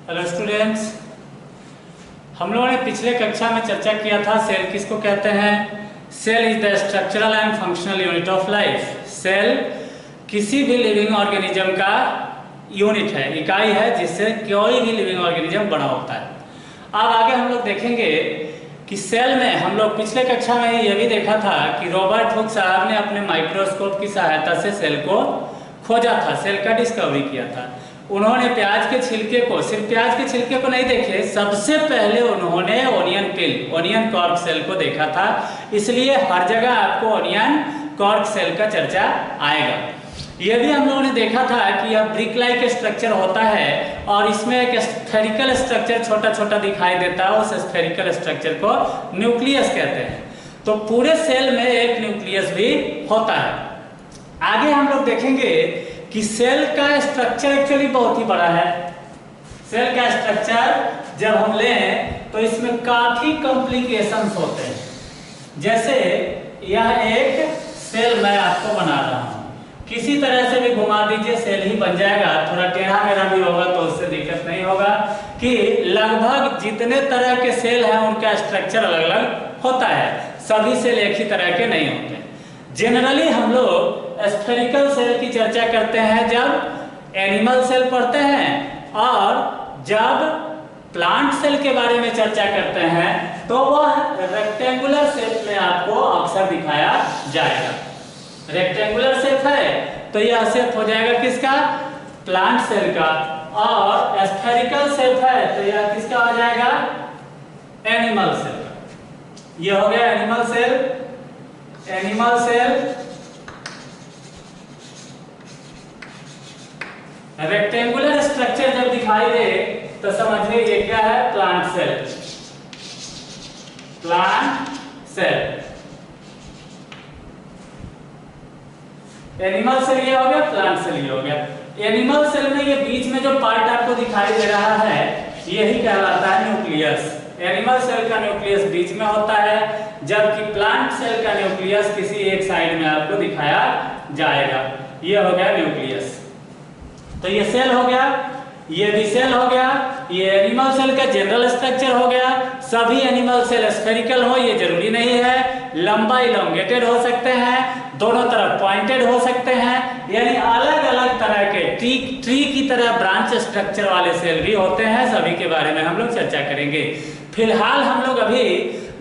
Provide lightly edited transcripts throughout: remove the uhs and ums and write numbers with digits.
Hello students, हम लोगों ने पिछले कक्षा में चर्चा किया था सेल किसको कहते हैं। Cell is the structural and functional unit of life. Cell किसी भी लिविंग ऑर्गेनिज्म का यूनिट है, इकाई है जिससे कोई भी लिविंग ऑर्गेनिज्म बना होता है। अब आगे हम लोग देखेंगे कि सेल में हम लोग पिछले कक्षा में यह भी देखा था कि रॉबर्ट हुक साहब ने अपने माइक्रोस्कोप की सहायता से सेल को खोजा था, सेल का डिस्कवरी किया था। उन्होंने प्याज के छिलके को, सिर्फ प्याज के छिलके को नहीं देखे, सबसे पहले उन्होंने ओनियन कॉर्क सेल को देखा था। इसलिए हर जगह आपको ओनियन कॉर्क सेल का चर्चा आएगा। यह भी हम लोगों ने देखा था कि यह ब्रिक लाइक स्ट्रक्चर होता है और इसमें एक स्फेरिकल स्ट्रक्चर छोटा छोटा दिखाई देता है। उस स्फेरिकल स्ट्रक्चर को न्यूक्लियस कहते हैं। तो पूरे सेल में एक न्यूक्लियस भी होता है। आगे हम लोग देखेंगे कि सेल का स्ट्रक्चर एक्चुअली बहुत ही बड़ा है। सेल का स्ट्रक्चर जब हम लें तो इसमें काफी कॉम्प्लिकेशंस होते हैं। जैसे यह एक सेल मैं आपको बना रहा हूं, किसी तरह से भी घुमा दीजिए सेल ही बन जाएगा। थोड़ा टेढ़ा मेढ़ा भी होगा तो उससे दिक्कत नहीं होगा कि लगभग जितने तरह के सेल हैं उनका स्ट्रक्चर अलग अलग होता है। सभी सेल एक ही तरह के नहीं होते। जनरली हम लोग स्फेरिकल सेल की चर्चा करते हैं जब एनिमल सेल पढ़ते हैं, और जब प्लांट सेल के बारे में चर्चा करते हैं तो वह रेक्टेंगुलर शेप में आपको अक्सर दिखाया जाएगा। रेक्टेंगुलर शेप है तो यह शेप हो जाएगा किसका? प्लांट सेल का। और स्फेरिकल शेप है तो यह किसका हो जाएगा? एनिमल सेल का। यह हो गया animal cell. Animal cell rectangular structure जब दिखाई दे तो समझिए ये क्या है? Plant cell. Plant cell. Animal cell ये हो गया, प्लांट सेल ये हो गया। एनिमल सेल में ये बीच में जो पार्ट आपको दिखाई दे रहा है यही कहलाता है न्यूक्लियस। एनिमल सेल का न्यूक्लियस बीच में होता है, जबकि प्लांट सेल का न्यूक्लियस किसी एक साइड में आपको दिखाया जाएगा। ये हो गया न्यूक्लियस। तो ये सेल हो गया, ये भी सेल हो गया। ये एनिमल सेल का जनरल स्ट्रक्चर हो गया। सभी एनिमल सेल स्फेरिकल हो ये जरूरी नहीं है। लंबा इलोंगेटेड हो सकते हैं, दोनों तरफ पॉइंटेड हो सकते हैं, यानी अलग अलग तरह के ट्री की तरह ब्रांच स्ट्रक्चर वाले सेल भी होते हैं। सभी के बारे में हम लोग चर्चा करेंगे। फिलहाल हम लोग अभी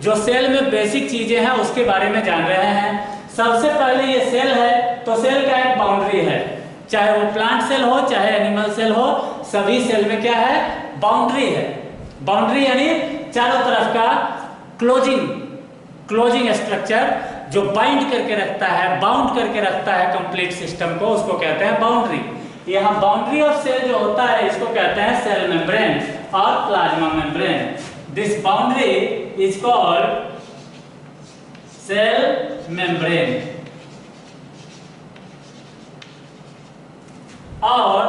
जो सेल में बेसिक चीजें हैं उसके बारे में जान रहे हैं। सबसे पहले ये सेल है तो सेल का एक बाउंड्री है, चाहे वो प्लांट सेल हो चाहे एनिमल सेल हो, सभी सेल में क्या है? बाउंड्री है। बाउंड्री यानी चारों तरफ का क्लोजिंग स्ट्रक्चर जो बाइंड करके रखता है, बाउंड करके रखता है कंप्लीट सिस्टम को, उसको कहते हैं बाउंड्री। यहाँ बाउंड्री ऑफ सेल जो होता है इसको कहते हैं सेल मेम्ब्रेन और plasma membrane. This boundary is called cell membrane और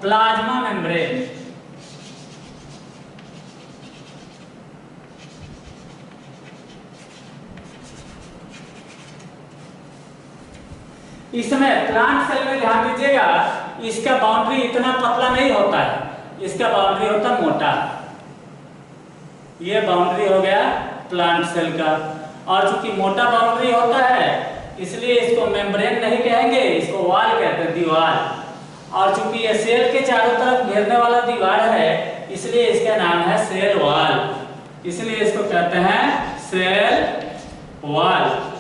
प्लाज्मा मेम्ब्रेन। इसमें प्लांट सेल में ध्यान दीजिएगा, इसका बाउंड्री इतना पतला नहीं होता है, इसका बाउंड्री होता है मोटा। ये बाउंड्री हो गया प्लांट सेल का। और चूंकि मोटा बाउंड्री होता है इसलिए इसको मेम्ब्रेन नहीं कहेंगे, इसको वॉल कहते हैं, दीवार। और चूंकि ये सेल के चारों तरफ घेरने वाला दीवार है इसलिए इसका नाम है सेल वॉल। इसलिए इसको कहते हैं सेल वॉल।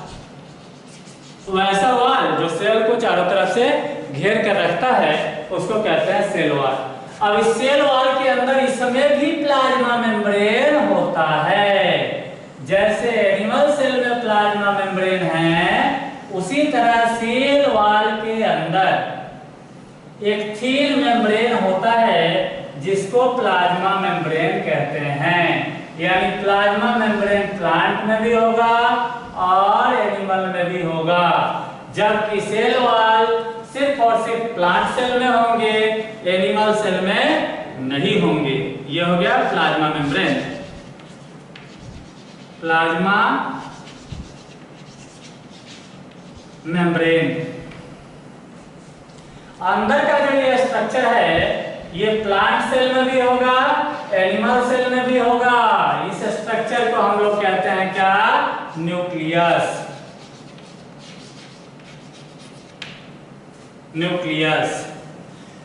वैसा वॉल जो सेल को चारों तरफ से घेर कर रखता है उसको कहते हैं सेल वॉल। अब इस सेल वॉल के अंदर इसमें भी प्लाज्मा मेम्ब्रेन होता है। जैसे एनिमल सेल में प्लाज्मा मेम्ब्रेन है उसी तरह सेल वॉल के अंदर एक थिन मेम्ब्रेन होता है जिसको प्लाज्मा मेम्ब्रेन कहते हैं। यानी प्लाज्मा मेम्ब्रेन प्लांट में भी होगा और एनिमल में भी होगा, जबकि सेल वॉल सिर्फ और सिर्फ प्लांट सेल में होंगे, एनिमल सेल में नहीं होंगे। यह हो गया प्लाज्मा मेम्ब्रेन। प्लाज्मा मेम्ब्रेन अंदर का जो ये स्ट्रक्चर है ये प्लांट सेल में भी होगा, एनिमल सेल में भी होगा। इस स्ट्रक्चर को हम लोग कहते हैं क्या? न्यूक्लियस। न्यूक्लियस।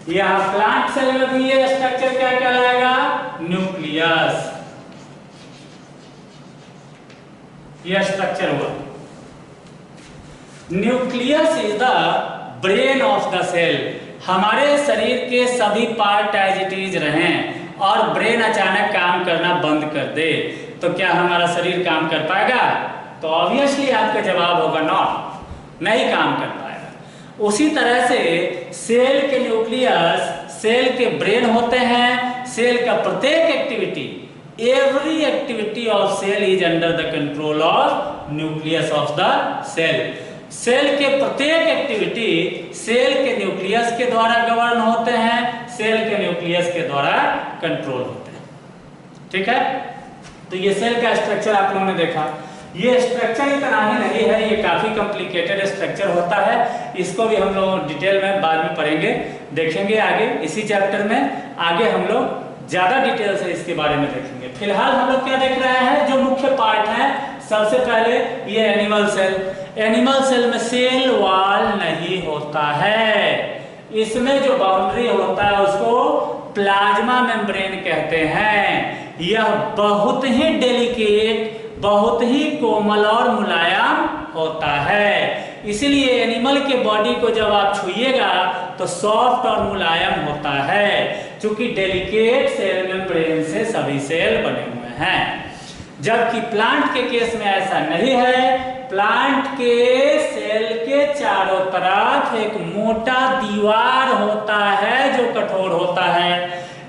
यह प्लांट सेल में भी ये स्ट्रक्चर क्या कहलाएगा? न्यूक्लियस। यह स्ट्रक्चर हुआ। Nucleus is the brain of the cell. हमारे शरीर के सभी पार्ट एज इट इज रहें और ब्रेन अचानक काम करना बंद कर दे तो क्या हमारा शरीर काम कर पाएगा? तो ऑब्वियसली आपका जवाब होगा नॉट, नहीं काम कर पाएगा। उसी तरह से सेल के न्यूक्लियस, सेल के ब्रेन होते हैं। सेल का प्रत्येक activity, every activity of cell is under the control of nucleus of the cell. Cell के प्रत्येक एक्टिविटी सेल के न्यूक्लियस के द्वारा गवर्न होते हैं, सेल के न्यूक्लियस के द्वारा कंट्रोल होते हैं। ठीक है, तो ये सेल का स्ट्रक्चर आप लोगों ने देखा। ये स्ट्रक्चर इतना ही नहीं है, ये काफी कॉम्प्लिकेटेड स्ट्रक्चर होता है। इसको भी हम लोग डिटेल में बाद में पढ़ेंगे, देखेंगे आगे इसी चैप्टर में। आगे हम लोग ज्यादा डिटेल से इसके बारे में देखेंगे। फिलहाल हम लोग क्या देख रहे हैं? जो मुख्य पार्ट है, सबसे पहले ये एनिमल सेल। एनिमल सेल में सेल वॉल नहीं होता है। इसमें जो बाउंड्री होता है उसको प्लाज्मा मेम्ब्रेन कहते हैं। यह बहुत ही डेलिकेट, बहुत ही कोमल और मुलायम होता है। इसलिए एनिमल के बॉडी को जब आप छुइएगा तो सॉफ्ट और मुलायम होता है, क्योंकि डेलिकेट सेल मेम्ब्रेन से सभी सेल बने हुए हैं। जबकि प्लांट के केस में ऐसा नहीं है। प्लांट के सेल के चारों तरफ एक मोटा दीवार होता है जो कठोर होता है।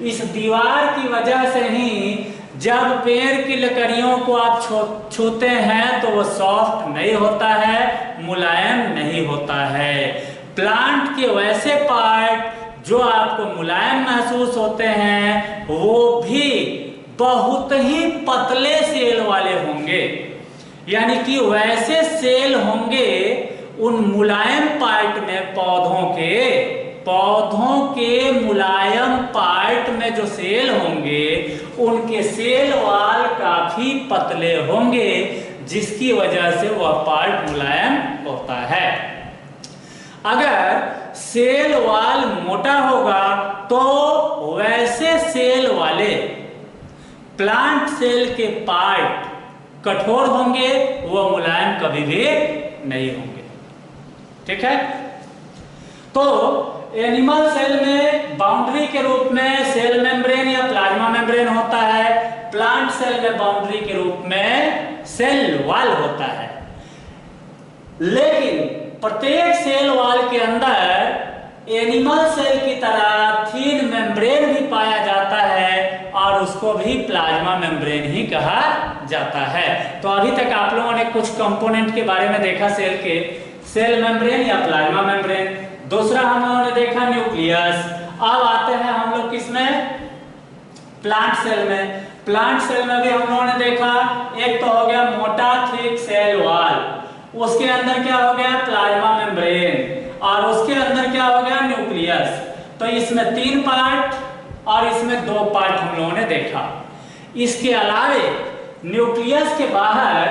इस दीवार की वजह से ही जब पेड़ की लकड़ियों को आप छूते हैं तो वो सॉफ्ट नहीं होता है, मुलायम नहीं होता है। प्लांट के वैसे पार्ट जो आपको मुलायम महसूस होते हैं वो भी बहुत ही पतले सेल वाले होंगे, यानी कि वैसे सेल होंगे उन मुलायम पार्ट में, पौधों के मुलायम पार्ट में जो सेल होंगे उनके सेल वाल काफी पतले होंगे, जिसकी वजह से वह पार्ट मुलायम होता है। अगर सेल वाल मोटा होगा तो वैसे सेल वाले प्लांट सेल के पार्ट कठोर होंगे, वह मुलायम कभी भी नहीं होंगे। ठीक है, तो एनिमल सेल में बाउंड्री के रूप में सेल मेम्ब्रेन या प्लाज्मा मेम्ब्रेन होता है। प्लांट सेल में बाउंड्री के रूप में सेल वॉल होता है। लेकिन प्रत्येक सेल वॉल के अंदर एनिमल सेल की तरह थिन मेम्ब्रेन भी पाया जाता है और उसको भी प्लाज्मा मेम्ब्रेन ही कहा जाता है। तो अभी तक आप लोगों ने कुछ कंपोनेंट के बारे में देखा सेल के, सेल मेम्ब्रेन या प्लाज्मा मेम्ब्रेन। दूसरा हम लोगों ने देखा न्यूक्लियस। अब आते हैं हम लोग किसमें? प्लांट सेल में। प्लांट सेल में भी हम लोगों ने देखा, एक तो हो गया मोटा थिक सेल वॉल, उसके अंदर क्या हो गया? प्लाज्मा मेम्ब्रेन, और उसके अंदर क्या हो गया? न्यूक्लियस। तो इसमें 3 पार्ट और इसमें 2 पार्ट हम लोगों ने देखा। इसके अलावे न्यूक्लियस के बाहर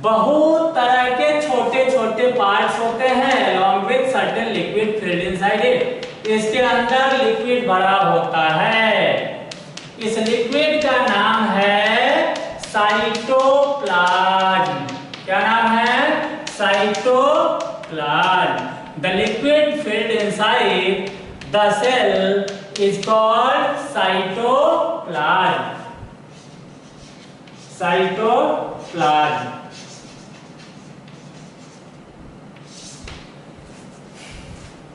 बहुत तरह के छोटे छोटे पार्ट्स होते हैं along with certain liquid filled inside it। इसके अंदर लिक्विड भरा होता है। इस लिक्विड का नाम है साइटोप्लाज्म। क्या नाम है? Cytoplasm. The liquid filled inside the cell is called cytoplasm। Cytoplasm.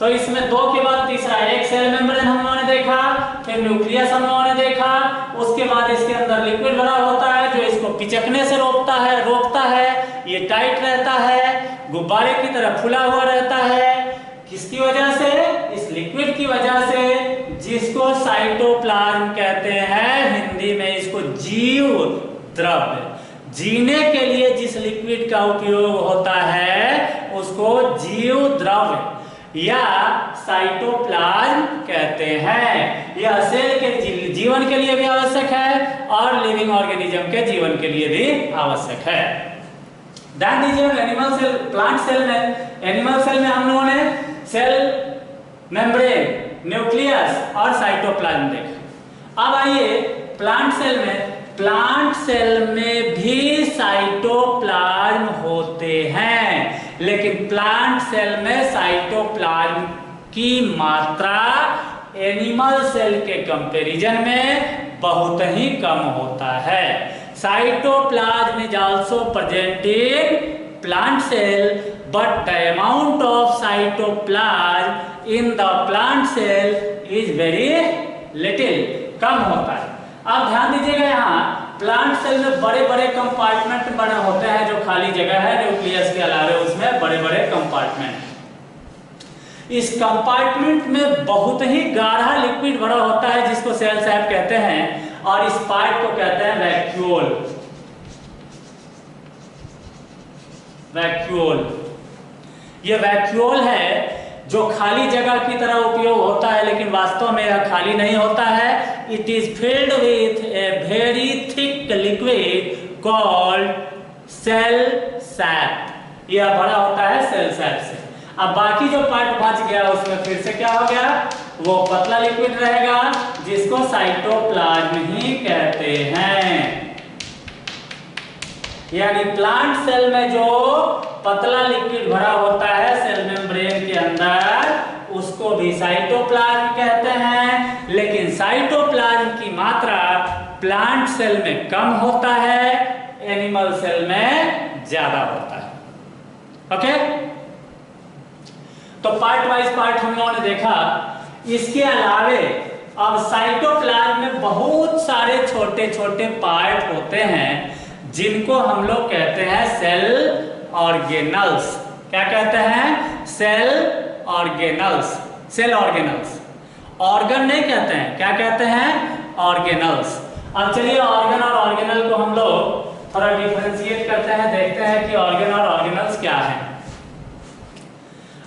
तो इसमें 2 के बाद तीसरा, एक सेल मेम्ब्रेन हम लोगों ने देखा, फिर न्यूक्लियस हम लोगों ने देखा, उसके बाद इसके अंदर लिक्विड भरा होता है जो इसको पिचकने से रोकता है। ये टाइट रहता है, गुब्बारे की तरह फुला हुआ रहता है। किसकी वजह से? इस लिक्विड की वजह से, जिसको साइटोप्लाज्म कहते हैं। हिंदी में इसको जीव द्रव्य, जीने के लिए जिस लिक्विड का उपयोग होता है उसको जीव द्रव्य या साइटोप्लाज्म कहते हैं। यह सेल के जीवन के लिए भी आवश्यक है और लिविंग ऑर्गेनिज्म के जीवन के लिए भी आवश्यक है। ध्यान दीजिए, एनिमल सेल, प्लांट सेल में, एनिमल सेल में हम लोगों ने सेल मेम्ब्रेन, न्यूक्लियस और साइटोप्लाज्म देखा। अब आइए प्लांट सेल में, प्लांट सेल में भी साइटोप्लाज्म होते हैं, लेकिन प्लांट सेल में साइटोप्लाज्म की मात्रा एनिमल सेल के कंपैरिजन में बहुत ही कम होता है। Cytoplasm is also present in plant cell, but the amount of cytoplasm in the plant cell is very little, कम होता है। अब ध्यान दीजिएगा, यहाँ प्लांट सेल में बड़े बड़े कंपार्टमेंट बने होते हैं, जो खाली जगह है न्यूक्लियस के अलावे उसमें बड़े बड़े कंपार्टमेंट। इस कंपार्टमेंट में बहुत ही गाढ़ा लिक्विड भरा होता है जिसको सेल सैक कहते हैं, और इस पार्ट को कहते हैं वैक्यूल। वैक्यूल, ये वैक्यूल है जो खाली जगह की तरह उपयोग होता है, लेकिन वास्तव में यह खाली नहीं होता है। It is filled with a very thick liquid called cell sac. यह भरा होता है सेल सैक से। अब बाकी जो पार्ट बच गया उसमें फिर से क्या हो गया, वो पतला लिक्विड रहेगा जिसको साइटोप्लाज्म ही कहते हैं। यानी प्लांट सेल में जो पतला लिक्विड भरा होता है सेल मेम्ब्रेन के अंदर, उसको भी साइटोप्लाज्म कहते हैं, लेकिन साइटोप्लाज्म की मात्रा प्लांट सेल में कम होता है, एनिमल सेल में ज्यादा होता है। ओके, तो पार्ट वाइज पार्ट हम लोगों ने देखा। इसके अलावे अब साइटोप्लाज्म में बहुत सारे छोटे छोटे पार्ट होते हैं जिनको हम लोग कहते हैं सेल ऑर्गेनल्स। क्या कहते हैं? Cell organelles. Cell organelles, organ नहीं कहते हैं, क्या कहते हैं? ऑर्गेनल्स। अब चलिए ऑर्गन और ऑर्गेनल को हम लोग थोड़ा डिफरेंशिएट करते हैं, देखते हैं कि ऑर्गन और ऑर्गेनल्स क्या है।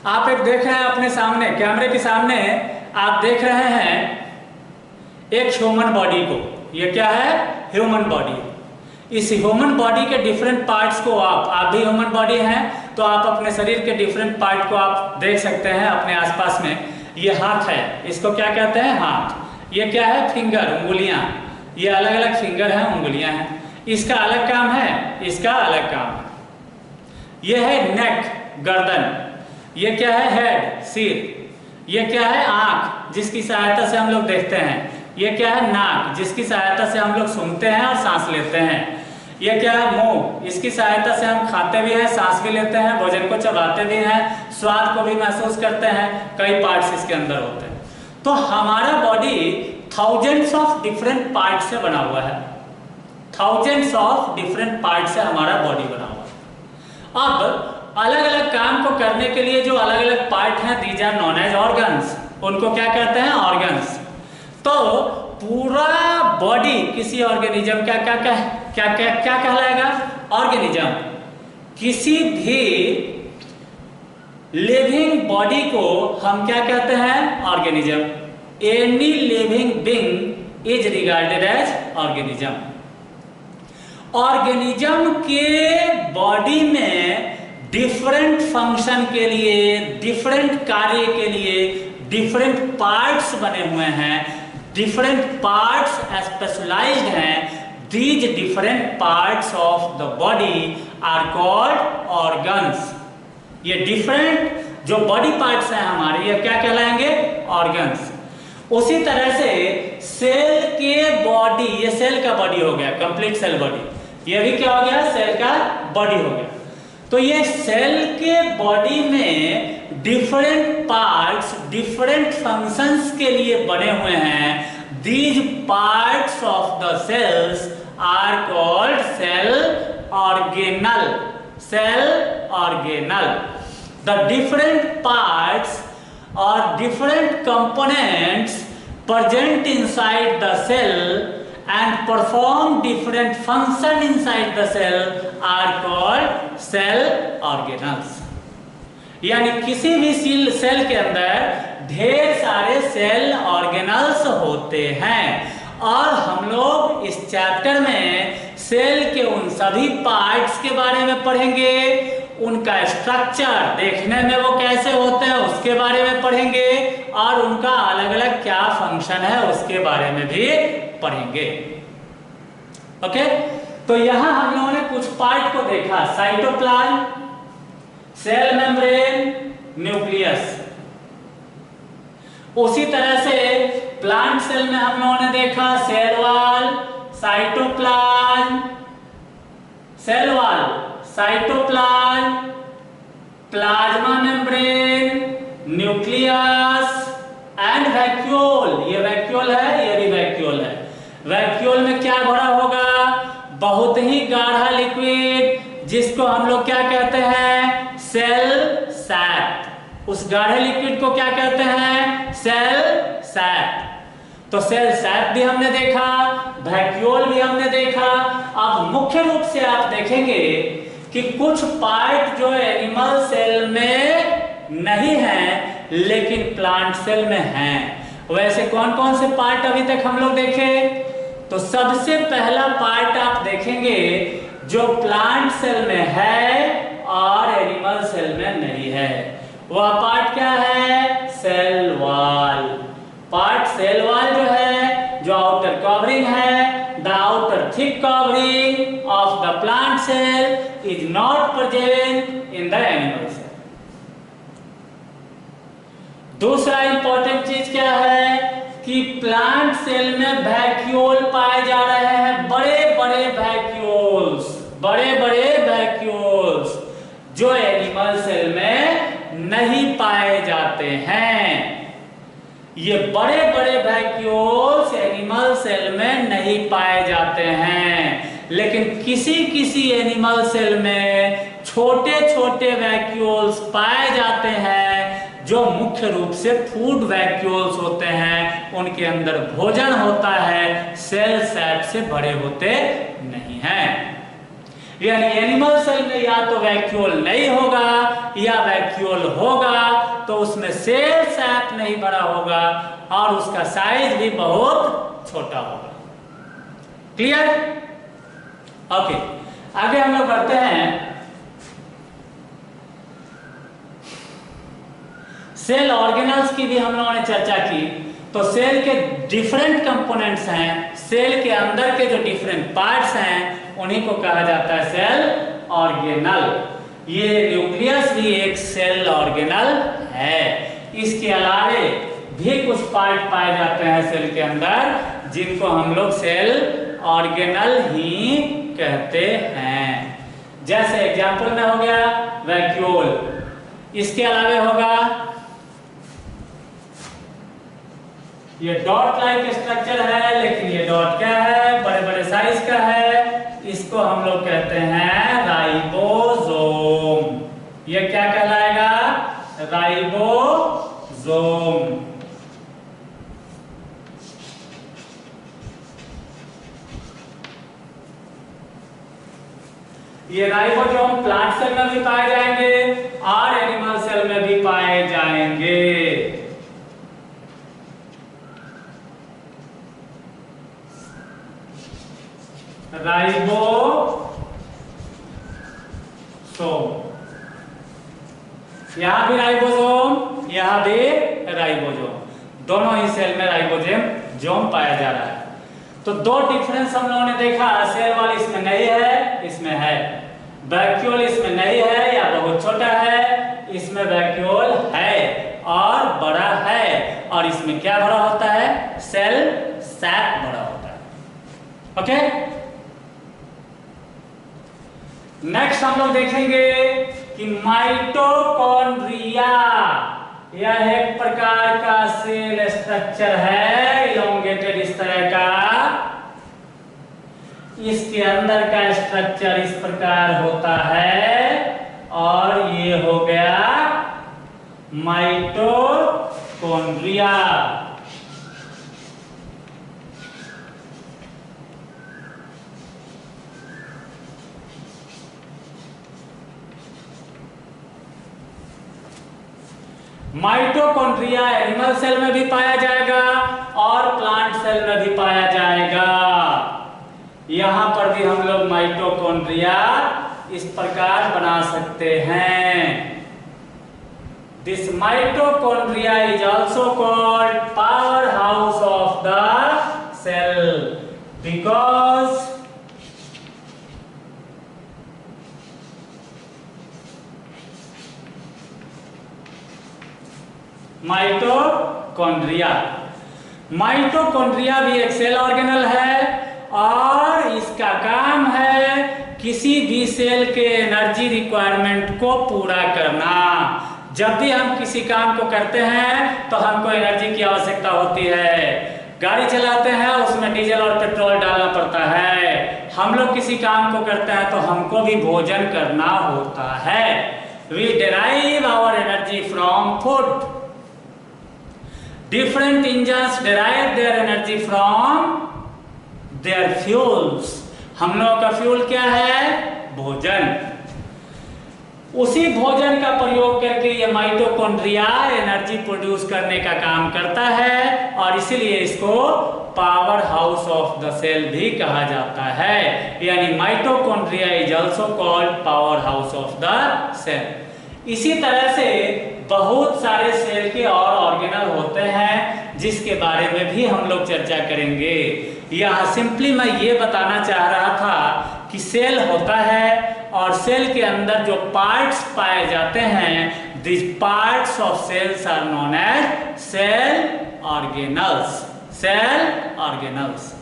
आप एक देख रहे हैं अपने सामने, कैमरे के सामने आप देख रहे हैं एक ह्यूमन बॉडी को। ये क्या है? Human body. इस ह्यूमन बॉडी के डिफरेंट पार्ट्स को आप भी ह्यूमन बॉडी हैं तो आप अपने शरीर के डिफरेंट पार्ट को आप देख सकते हैं अपने आसपास में। ये हाथ है, इसको क्या कहते हैं? हाथ। ये क्या है? फिंगर, उंगलियां। ये अलग अलग फिंगर हैं, उंगलियां हैं। इसका अलग काम है, इसका अलग काम है। ये है नेक, गर्दन। ये क्या है? हेड, सिर। ये क्या है? आंख, जिसकी सहायता से हम लोग देखते हैं। ये क्या है? नाक, जिसकी सहायता से हम लोग सूंघते हैं और सांस लेते हैं। ये क्या है? मुंह, इसकी सहायता से हम खाते भी हैं, सांस भी लेते हैं, भोजन को चबाते भी हैं, स्वाद को भी महसूस करते हैं। कई पार्ट्स इसके अंदर होते हैं। तो हमारा body thousands of different part से बना हुआ है। थाउजेंड्स ऑफ डिफरेंट पार्ट से हमारा बॉडी बना हुआ है। अब अलग अलग काम को करने के लिए जो अलग अलग पार्ट हैं, these are known as organs. उनको क्या कहते हैं? ऑर्गन्स। तो पूरा बॉडी किसी ऑर्गेनिज्म क्या कहलाएगा? ऑर्गेनिज्म। किसी भी लिविंग बॉडी को हम क्या कहते हैं? Organism. Any living being is regarded as organism. Organism के बॉडी में डिफरेंट फंक्शन के लिए, डिफरेंट कार्य के लिए डिफरेंट पार्ट्स बने हुए हैं, डिफरेंट पार्ट्स स्पेशलाइज्ड हैं। These different parts of the body are called organs. ये डिफरेंट जो बॉडी पार्ट्स हैं हमारे, ये क्या कहलाएंगे? ऑर्गन्स। उसी तरह से सेल के बॉडी, ये सेल का बॉडी हो गया, कंप्लीट सेल बॉडी। ये भी क्या हो गया? सेल का बॉडी हो गया। तो ये सेल के बॉडी में डिफरेंट पार्ट्स डिफरेंट फंक्शंस के लिए बने हुए हैं। These parts of the cells are called cell organelle. Cell organelle. The different parts और different components present inside the cell and perform different function inside the cell are called cell organelles. यानी किसी भी cell के अंदर ढेर सारे cell organelles होते हैं और हम लोग इस चैप्टर में सेल के उन सभी पार्ट्स के बारे में पढ़ेंगे, उनका स्ट्रक्चर देखने में वो कैसे होते हैं उसके बारे में पढ़ेंगे और उनका अलग अलग क्या फंक्शन है उसके बारे में भी पढ़ेंगे। ओके, तो यहां हम लोगों ने कुछ पार्ट को देखा, साइटोप्लाज्म, सेल मेम्ब्रेन, न्यूक्लियस। उसी तरह से प्लांट सेल में हम लोगों ने देखा cell wall, cytoplasm, cell wall, cytoplasm, plasma membrane, nucleus and vacuole. ये वैक्यूल है, ये भी वैक्यूल है। वैक्यूल में क्या भरा होगा? बहुत ही गाढ़ा लिक्विड जिसको हम लोग क्या कहते हैं? Cell sac. उस गाढ़े लिक्विड को क्या कहते हैं? Cell sac. तो सेल सैक भी हमने देखा, वैक्यूल भी हमने देखा। अब मुख्य रूप से आप देखेंगे कि कुछ पार्ट जो एनिमल सेल में नहीं है लेकिन प्लांट सेल में हैं। वैसे कौन कौन से पार्ट अभी तक हम लोग देखे? तो सबसे पहला पार्ट आप देखेंगे जो प्लांट सेल में है और एनिमल सेल में नहीं है, वह पार्ट क्या है? Cell wall. Part cell wall जो है, जो आउटर कवरिंग है, the outer thick covering of the plant cell is not present in the animal cell. दूसरा इंपॉर्टेंट चीज क्या है कि प्लांट सेल में वैक्यूल पाए जा रहे हैं, बड़े बड़े वैक्यूल्स, बड़े बड़े वैक्यूल्स जो एनिमल सेल में नहीं पाए जाते हैं। ये बड़े बड़े वैक्यूल्स एनिमल सेल में नहीं पाए जाते हैं, लेकिन किसी किसी एनिमल सेल में छोटे छोटे वैक्यूल्स पाए जाते हैं जो मुख्य रूप से फूड वैक्यूल्स होते हैं। उनके अंदर भोजन होता है, सेल सैक से बड़े होते नहीं हैं। यानी एनिमल सेल में या तो वैक्यूल नहीं होगा या वैक्यूल होगा तो उसमें सेल सैक नहीं बड़ा होगा और उसका साइज भी बहुत छोटा होगा। क्लियर? ओके, आगे हम लोग बढ़ते हैं। सेल ऑर्गेनल्स की भी हम लोगों ने चर्चा की। तो सेल के डिफरेंट कंपोनेंट्स हैं, सेल के अंदर के जो डिफरेंट पार्ट्स हैं उन्हीं को कहा जाता है सेल ऑर्गेनल। ये न्यूक्लियस भी एक सेल ऑर्गेनल है। इसके अलावे भी कुछ पार्ट पाए जाते हैं सेल के अंदर जिनको हम लोग सेल ऑर्गेनल ही कहते हैं। जैसे एग्जांपल में हो गया वैक्यूल, इसके अलावे होगा ये डॉट लाइक स्ट्रक्चर है, लेकिन ये डॉट क्या है? बड़े बड़े साइज का है। इसको हम लोग कहते हैं राइबोसोम। ये क्या कहलाएगा? राइबोसोम। ये राइबोसोम प्लांट सेल में भी पाए जाएंगे और एनिमल सेल में भी पाए जाएंगे। राइबोसोम, यहां भी राइबोसोम, यहां भी राइबोसोम, दोनों ही सेल में राइबोसोम पाया जा रहा है। तो दो डिफरेंस हम लोगों ने देखा, सेल वाल इसमें नहीं है, इसमें है। वैक्यूल इसमें नहीं है या बहुत छोटा है, इसमें वैक्यूल है और बड़ा है। और इसमें क्या बड़ा होता है? सेल सैक बड़ा होता है। ओके, नेक्स्ट हम लोग देखेंगे कि माइटोकॉन्ड्रिया, यह एक प्रकार का सेल स्ट्रक्चर है, इलोंगेटेड इस तरह का। इसके अंदर का स्ट्रक्चर इस प्रकार होता है और ये हो गया माइटोकॉन्ड्रिया। माइटोकॉन्ड्रिया एनिमल सेल में भी पाया जाएगा और प्लांट सेल में भी पाया जाएगा। यहां पर भी हम लोग माइटोकॉन्ड्रिया इस प्रकार बना सकते हैं। This mitochondria is also called powerhouse of the cell because mitochondria भी एक सेल ऑर्गेनल है और इसका काम है किसी भी सेल के एनर्जी रिक्वायरमेंट को पूरा करना। जब भी हम किसी काम को करते हैं तो हमको एनर्जी की आवश्यकता होती है। गाड़ी चलाते हैं, उसमें डीजल और पेट्रोल डालना पड़ता है। हम लोग किसी काम को करते हैं तो हमको भी भोजन करना होता है। We derive our energy from food. Different engines derive their energy from their fuels. हम लोगों का फ्यूल क्या है? भोजन। उसी भोजन का प्रयोग करके ये माइटोकॉन्ड्रिया एनर्जी प्रोड्यूस करने का काम करता है और इसीलिए इसको power house of the cell भी कहा जाता है। यानी mitochondria is also called power house of the cell. इसी तरह से बहुत सारे सेल के और ऑर्गेनल होते हैं जिसके बारे में भी हम लोग चर्चा करेंगे। यहाँ सिंपली मैं ये बताना चाह रहा था कि सेल होता है और सेल के अंदर जो पार्ट्स पाए जाते हैं, this parts of cells are known as cell organelles. Cell organelles.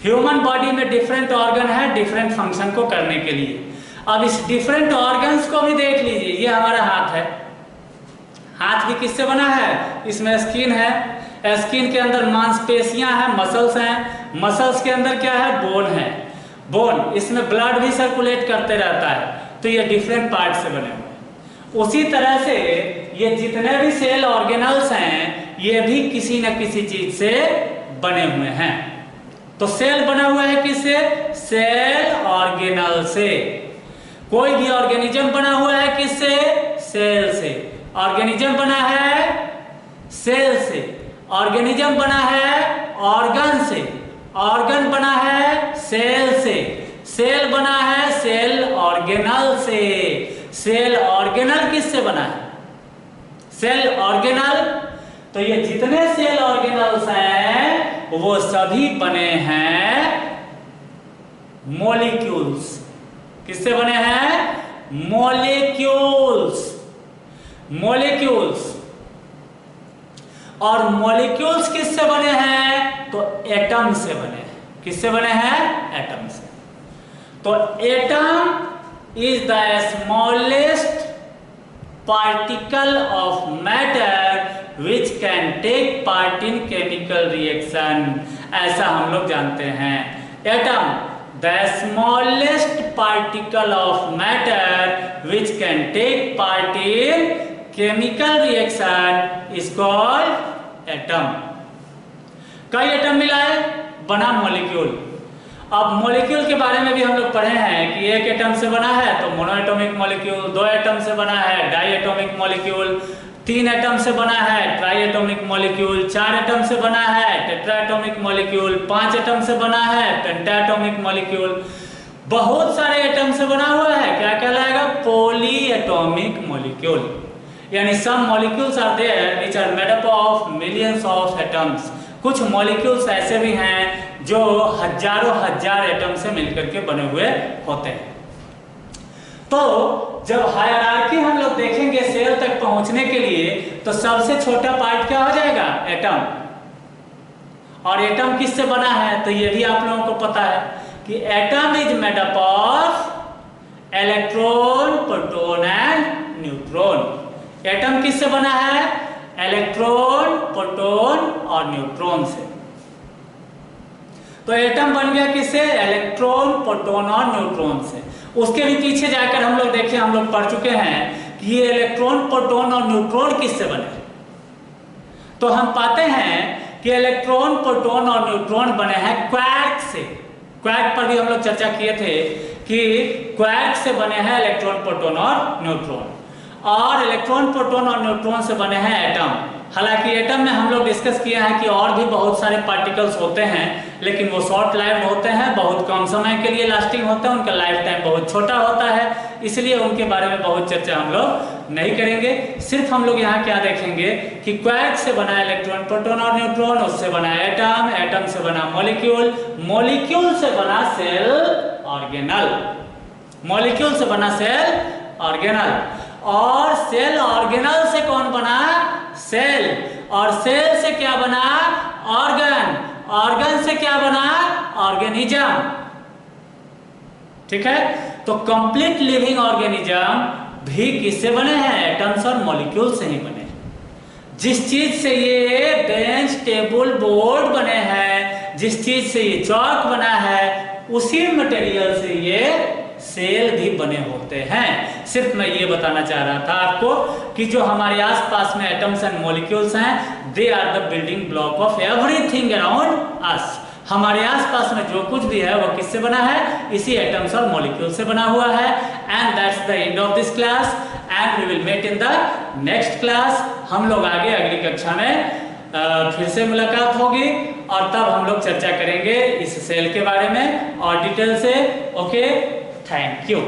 Human body में डिफरेंट ऑर्गन है डिफरेंट फंक्शन को करने के लिए। अब इस डिफरेंट ऑर्गन्स को भी देख लीजिए। ये हमारा हाथ है। हाथ भी किससे बना है? इसमें स्किन है, स्किन के अंदर मांसपेशियां हैं, मसल्स हैं, मसल्स के अंदर क्या है? बोन है, बोन, इसमें ब्लड भी सर्कुलेट करते रहता है। तो ये डिफरेंट पार्ट से बने हुए। उसी तरह से ये जितने भी सेल ऑर्गेनल्स हैं ये भी किसी न किसी चीज से बने हुए हैं। तो सेल बना हुआ है किससे? सेल ऑर्गेनल से। कोई भी ऑर्गेनिज्म बना हुआ है किससे? सेल से। ऑर्गेनिज्म बना है सेल से, ऑर्गेनिज्म बना है ऑर्गन से, ऑर्गन बना है सेल से, सेल बना है सेल ऑर्गेनल से। सेल ऑर्गेनल किससे बना है? Cell organelle. तो ये जितने सेल ऑर्गेनल्स हैं वो सभी बने हैं मॉलिक्यूल्स। किससे बने हैं? मॉलिक्यूल्स। मॉलिक्यूल्स। और मॉलिक्यूल्स किससे बने हैं? तो एटम से बने हैं। किससे बने हैं? एटम से। तो atom is the smallest particle of matter which can take part in chemical reaction. ऐसा हम लोग जानते हैं। Atom the smallest particle of matter which can take part in chemical reaction is called atom. कई atom मिला है, बना molecule. अब मॉलिक्यूल के बारे में भी हम लोग पढ़े हैं कि एक एटम से बना है तो मोनोएटॉमिक मॉलिक्यूल, दो एटम से बना है डाइएटॉमिक मॉलिक्यूल, तीन एटम से बना है ट्राइएटॉमिक मॉलिक्यूल, चार एटम से बना है टेट्राएटॉमिक मॉलिक्यूल, पांच एटम से बना है पेंटाएटॉमिक मॉलिक्यूल। बहुत सारे एटम से बना हुआ है, क्या कहलाएगा? Polyatomic molecule. यानी some molecules are there which are made up of millions of atoms. कुछ मॉलिक्यूल्स ऐसे भी हैं जो हजारों हजार एटम से मिलकर के बने हुए होते हैं। तो जब हायरार्की हम लोग देखेंगे सेल तक पहुंचने के लिए तो सबसे छोटा पार्ट क्या हो जाएगा? एटम। और एटम किससे बना है? तो ये भी आप लोगों को पता है कि atom is made up of electron, proton and neutron. Atom किससे बना है? इलेक्ट्रॉन, प्रोटॉन और न्यूट्रॉन से। तो एटम बन गया किससे? इलेक्ट्रॉन, प्रोटॉन और न्यूट्रॉन से। उसके भी पीछे जाकर हम लोग देखें, हम लोग पढ़ चुके हैं कि ये इलेक्ट्रॉन, प्रोटॉन और न्यूट्रॉन किससे बने। तो हम पाते हैं कि इलेक्ट्रॉन, प्रोटॉन और न्यूट्रॉन बने हैं क्वार्क से। क्वार्क पर भी हम लोग चर्चा किए थे कि क्वार्क से बने हैं इलेक्ट्रॉन, प्रोटॉन और न्यूट्रॉन। और इलेक्ट्रॉन, प्रोटॉन और न्यूट्रॉन से बने हैं एटम। हालांकि एटम में हम लोग डिस्कस किए हैं कि और भी बहुत सारे पार्टिकल्स होते हैं, लेकिन वो शॉर्ट लाइफ होते हैं, बहुत कम समय के लिए लास्टिंग होते हैं, उनका लाइफ टाइम बहुत छोटा होता है, इसलिए उनके बारे में बहुत चर्चा हम लोग नहीं करेंगे। सिर्फ हम लोग यहाँ क्या देखेंगे कि क्वार्क से बना इलेक्ट्रॉन, प्रोटॉन और न्यूट्रॉन, उससे बना एटम, एटम से बना मॉलिक्यूल, मॉलिक्यूल से बना सेल ऑर्गेनल, मॉलिक्यूल से बना सेल ऑर्गेनल, और सेल ऑर्गेनल से कौन बना? सेल, और सेल से क्या बना? ऑर्गन, ऑर्गन से क्या बना? ऑर्गेनिज्म। ठीक है, तो कंप्लीट लिविंग ऑर्गेनिज्म भी किससे बने हैं? एटम्स और मॉलिक्यूल से ही बने। जिस चीज से ये बेंच, टेबल, बोर्ड बने हैं, जिस चीज से ये चौक बना है, उसी मटेरियल से ये सेल भी बने होते हैं। सिर्फ मैं ये बताना चाह रहा था आपको कि जो हमारे आसपास में एटम्स एंड मॉलिक्यूल्स हैं, they are the building block of everything around us. हमारे आसपास में जो कुछ भी है वो किससे बना है? इसी एटम्स और मॉलिक्यूल से बना हुआ है। And that's the end of this class and we will meet in the next class. हम लोग आगे अगली कक्षा में फिर से मुलाकात होगी और तब हम लोग चर्चा करेंगे इस सेल के बारे में और डिटेल से। Okay, thank you.